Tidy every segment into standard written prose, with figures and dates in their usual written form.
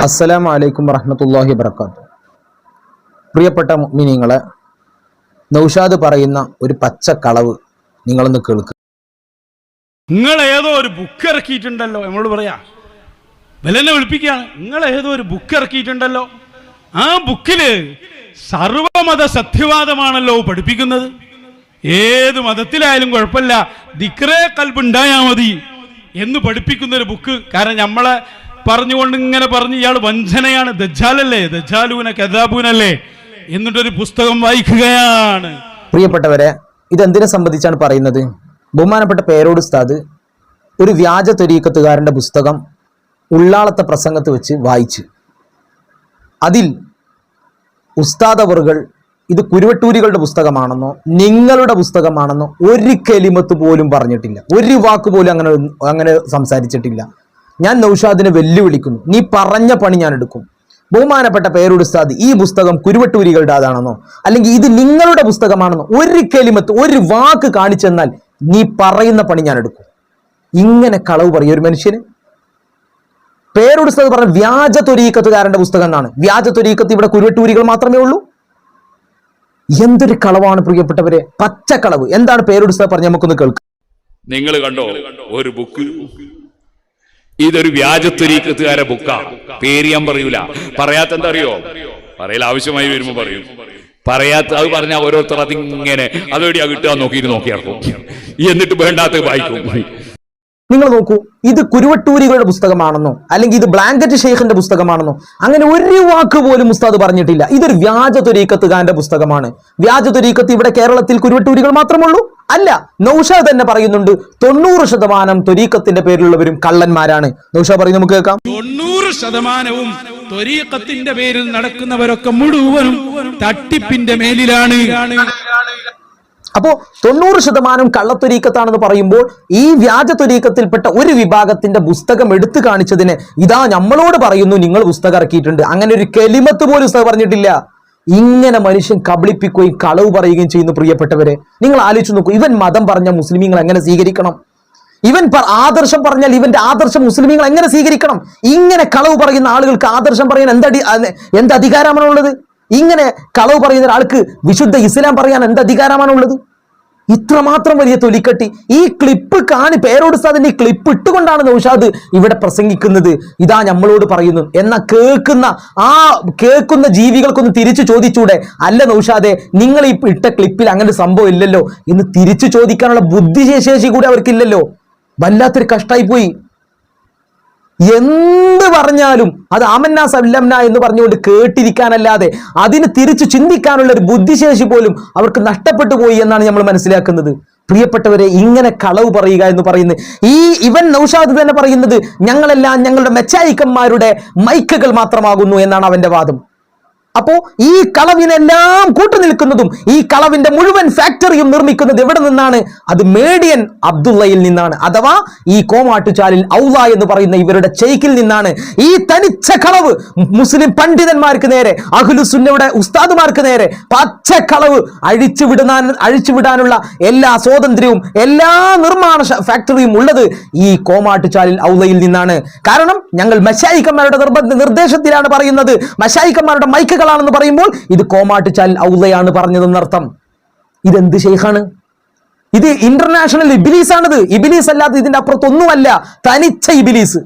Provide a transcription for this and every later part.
അസ്സലാമു അലൈക്കും വറഹ്മത്തുള്ളാഹി വബറകാതുഹു. പ്രിയപ്പെട്ട മുഅ്മിനീങ്ങളെ, നൗഷാദ് പറയുന്ന ഒരു പച്ചക്കളവ് നിങ്ങളൊന്ന് കേൾക്കുക. നിങ്ങൾ ഏതോ ഒരു ബുക്ക് ഇറക്കിയിട്ടുണ്ടല്ലോ, നമ്മളോട് പറയാ വിലനെ വിളിപ്പിക്കുകയാണ്. നിങ്ങൾ ഏതോ ഒരു ബുക്ക് ഇറക്കിയിട്ടുണ്ടല്ലോ, ആ ബുക്കില് സർവമത സത്യവാദമാണല്ലോ പഠിപ്പിക്കുന്നത്. ഏത് മതത്തിലായാലും കുഴപ്പമില്ല, ദിക്റേ ഖൽബ് ഉണ്ടായാൽ മതി എന്ന് പഠിപ്പിക്കുന്ന ഒരു ബുക്ക്. കാരണം നമ്മളെ പറഞ്ഞുകൊണ്ട് ഇങ്ങനെ പറഞ്ഞ് ഇയാൾ വഞ്ചനയാണ്, ദജ്ജാലല്ലേ, ദജ്ജാലൂന കദാബൂനല്ലേ എന്നിട്ടൊരു പുസ്തകം വായിക്കുകയാണ്. പ്രിയപ്പെട്ടവരെ, ഇതെന്തിനെ സംബന്ധിച്ചാണ് പറയുന്നത്? ബഹുമാനപ്പെട്ട പേരോട് ഉസ്താദ് ഒരു വ്യാജ ത്വരീഖത്തുകാരൻ്റെ പുസ്തകം ഉള്ളാളത്തെ പ്രസംഗത്ത് വെച്ച് വായിച്ച്, അതിൽ ഉസ്താദ് അവറുകൾ ഇത് കുരുവട്ടൂരികളുടെ പുസ്തകമാണെന്നോ നിങ്ങളുടെ പുസ്തകമാണെന്നോ ഒരു കലിമത്ത് പോലും പറഞ്ഞിട്ടില്ല, ഒരു വാക്ക് പോലും അങ്ങനെ സംസാരിച്ചിട്ടില്ല. ഞാൻ നൗഷാദിനെ വെല്ലുവിളിക്കുന്നു, നീ പറഞ്ഞ പണി ഞാൻ എടുക്കും. ബഹുമാനപ്പെട്ട പേരോട് ഉസ്താദ് ഈ പുസ്തകം കുരുവട്ടൂരികളുടെ അതാണെന്നോ അല്ലെങ്കിൽ ഇത് നിങ്ങളുടെ പുസ്തകമാണെന്നോ ഒരു കലിമത്ത്, ഒരു വാക്ക് കാണിച്ചെന്നാൽ നീ പറയുന്ന പണി ഞാൻ എടുക്കും. ഇങ്ങനെ കളവ് പറയും ഒരു മനുഷ്യന്? പേരോട് ഉസ്താദ് പറഞ്ഞ വ്യാജ ത്വരീഖത്തുകാരന്റെ പുസ്തകം എന്നാണ്. വ്യാജ ത്വരീഖത്ത് ഇവിടെ കുരുവട്ടൂരികൾ മാത്രമേ ഉള്ളൂ. എന്തൊരു കളവാണ് പ്രിയപ്പെട്ടവരെ, പച്ചക്കളവ്. എന്താണ് പേരോട് ഉസ്താദ് പറഞ്ഞ, നമുക്കൊന്ന് കേൾക്കാം. നിങ്ങൾ കണ്ടോ ഒരു ബുക്ക്? ഇതൊരു വ്യാജ ത്വരീഖത്തുകാരെ ബുക്കാണ്. പേര് ഞാൻ പറയൂല, പറയാത്ത എന്താ അറിയോ, പറയൽ ആവശ്യമായി വരുമ്പോ പറയും. പറയാത്ത അത് പറഞ്ഞാൽ ഓരോരുത്തർ അതിങ്ങനെ അതെവിടെയാ കിട്ടുക നോക്കിയിറക്കും, എന്നിട്ട് വേണ്ടാത്ത വായിക്കും. നിങ്ങൾ നോക്കൂ, ഇത് കുരുവട്ടൂരികളുടെ പുസ്തകമാണെന്നോ അല്ലെങ്കിൽ ഇത് ബ്ലാങ്കറ്റ് ഷെയ്ഖിന്റെ പുസ്തകമാണെന്നോ അങ്ങനെ ഒരു വാക്ക് പോലും ഉസ്താദ് പറഞ്ഞിട്ടില്ല. ഇതൊരു വ്യാജ ത്വരീഖത്തുകാരന്റെ പുസ്തകമാണ്. വ്യാജ ത്വരീഖത്ത് ഇവിടെ കേരളത്തിൽ കുരുവട്ടൂരികൾ മാത്രമുള്ളൂ? അല്ല, നൗഷാദ് തന്നെ പറയുന്നുണ്ട് 90% ത്വരീഖത്തിന്റെ പേരിലുള്ളവരും കള്ളന്മാരാണ്. നൗഷാദ് പറയും, നമുക്ക് കേൾക്കാം. 90% ത്വരീഖത്തിന്റെ പേരിൽ നടക്കുന്നവരൊക്കെ മുഴുവനും തട്ടിപ്പിന്റെ മേലിലാണ്. അപ്പോ 90% കള്ളത്വരീഖത്താണെന്ന് പറയുമ്പോൾ ഈ വ്യാജ ത്വരീഖത്തിൽപ്പെട്ട ഒരു വിഭാഗത്തിന്റെ പുസ്തകം എടുത്തു കാണിച്ചതിന് ഇതാ നമ്മളോട് പറയുന്നു നിങ്ങൾ പുസ്തകം ഇറക്കിയിട്ടുണ്ട്, അങ്ങനെ ഒരു കലിമത്ത് പോലും ഉസ്താദ് പറഞ്ഞിട്ടില്ല. ഇങ്ങനെ മനുഷ്യൻ കബളിപ്പിക്കുകയും കളവ് പറയുകയും ചെയ്യുന്നു. പ്രിയപ്പെട്ടവരെ, നിങ്ങൾ ആലോചിച്ച് നോക്കൂ, ഇവൻ മതം പറഞ്ഞ മുസ്ലിമീങ്ങൾ എങ്ങനെ സ്വീകരിക്കണം? ഇവൻ ആദർശം പറഞ്ഞാൽ ഇവന്റെ ആദർശം മുസ്ലിമീങ്ങൾ എങ്ങനെ സ്വീകരിക്കണം? ഇങ്ങനെ കളവ് പറയുന്ന ആളുകൾക്ക് ആദർശം പറയാൻ എന്ത് അധികാരമാണുള്ളത്? ഇങ്ങനെ കളവ് പറയുന്ന ഒരാൾക്ക് വിശുദ്ധ ഇസ്ലാം പറയാൻ എന്ത് അധികാരമാണുള്ളത്? ഇത്രമാത്രം വലിയ തൊലിക്കട്ടി. ഈ ക്ലിപ്പ് പേരോട് ഉസ്താദിന്റെ ഈ ക്ലിപ്പ് ഇട്ടുകൊണ്ടാണ് നൗഷാദ് ഇവിടെ പ്രസംഗിക്കുന്നത്. ഇതാ നമ്മളോട് പറയുന്നു. എന്നാൽ കേൾക്കുന്ന ജീവികൾക്കൊന്ന് തിരിച്ചു ചോദിച്ചൂടെ, അല്ല നൗഷാദെ നിങ്ങൾ ഈ ഇട്ട ക്ലിപ്പിൽ അങ്ങനെ സംഭവം ഇല്ലല്ലോ എന്ന് തിരിച്ചു ചോദിക്കാനുള്ള ബുദ്ധിശേഷി കൂടി അവർക്കില്ലല്ലോ. വല്ലാത്തൊരു കഷ്ടായി പോയി. എന്ത് പറഞ്ഞാലും അത് ആമന്ന സല്ലംന എന്ന് പറഞ്ഞുകൊണ്ട് കേട്ടിരിക്കാനല്ലാതെ അതിന് തിരിച്ചു ചിന്തിക്കാനുള്ള ഒരു ബുദ്ധിശേഷി പോലും അവർക്ക് നഷ്ടപ്പെട്ടു പോയി എന്നാണ് നമ്മൾ മനസ്സിലാക്കുന്നത്. പ്രിയപ്പെട്ടവരെ, ഇങ്ങനെ കളവ് പറയുക എന്ന് പറയുന്നത് ഇവൻ നൗഷാദ് തന്നെ പറയുന്നത് ഞങ്ങളെല്ലാം ഞങ്ങളുടെ മെച്ചായിക്കന്മാരുടെ മൈക്കുകൾ മാത്രമാകുന്നു എന്നാണ് അവന്റെ വാദം. അപ്പോ ഈ കളവിനെല്ലാം കൂട്ടുനിൽക്കുന്നതും ഈ കളവിന്റെ മുഴുവൻ ഫാക്ടറിയും നിർമ്മിക്കുന്നത് എവിടെ നിന്നാണ്? അത് മേഡിയൻ അബ്ദുള്ളയിൽ നിന്നാണ്, അഥവാ ഈ കോമാട്ടുചാലിൽ ഔല എന്ന് പറയുന്ന ഇവരുടെ ചെയ്ക്കിൽ നിന്നാണ്. ഈ തനിച്ച കളവ് മുസ്ലിം നേരെ, അഹ്ലുസുന്നയുടെ ഉസ്താദുമാർക്ക് നേരെ പച്ചക്കളവ് അഴിച്ചുവിടാനുള്ള എല്ലാ സ്വാതന്ത്ര്യവും എല്ലാ നിർമ്മാണ ഫാക്ടറിയും ഉള്ളത് ഈ കോമാട്ടുചാലിൽ ഔലയിൽ നിന്നാണ്. കാരണം ഞങ്ങൾ മശായിഖന്മാരുടെ നിർദ്ദേശത്തിലാണ് പറയുന്നത്. മശായിഖന്മാരുടെ മൈക്കുകൾ ാണെന്ന് പറയുമ്പോൾ ഇത് കോമാട്ടുചാൽ ഔലയാണ് പറഞ്ഞതെന്നർത്ഥം. ഇതെന്ത് ഷെയ്ഖാണ്? ഇത് ഇന്റർനാഷണൽ ഇബിലീസാണിത്. ഇബിലീസ് അല്ലാതെ ഇതിന്റെ അപ്പുറത്തൊന്നുമല്ല, തനിച്ച ഇബിലീസ്.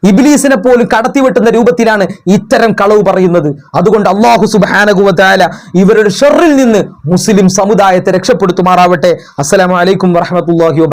ഇബിലീസിനെ പോലും കടത്തിവെട്ടുന്ന രൂപത്തിലാണ് ഇത്തരം കളവ് പറയുന്നത്. അതുകൊണ്ട് അല്ലാഹു സുബ്ഹാനഹു വ തആല ഇവരുടെ ഷർറിൽ നിന്ന് മുസ്ലിം സമുദായത്തെ രക്ഷപ്പെടുത്തുമാറാവട്ടെ. അസ്സലാമു അലൈക്കും വറഹ്മത്തുള്ളാഹി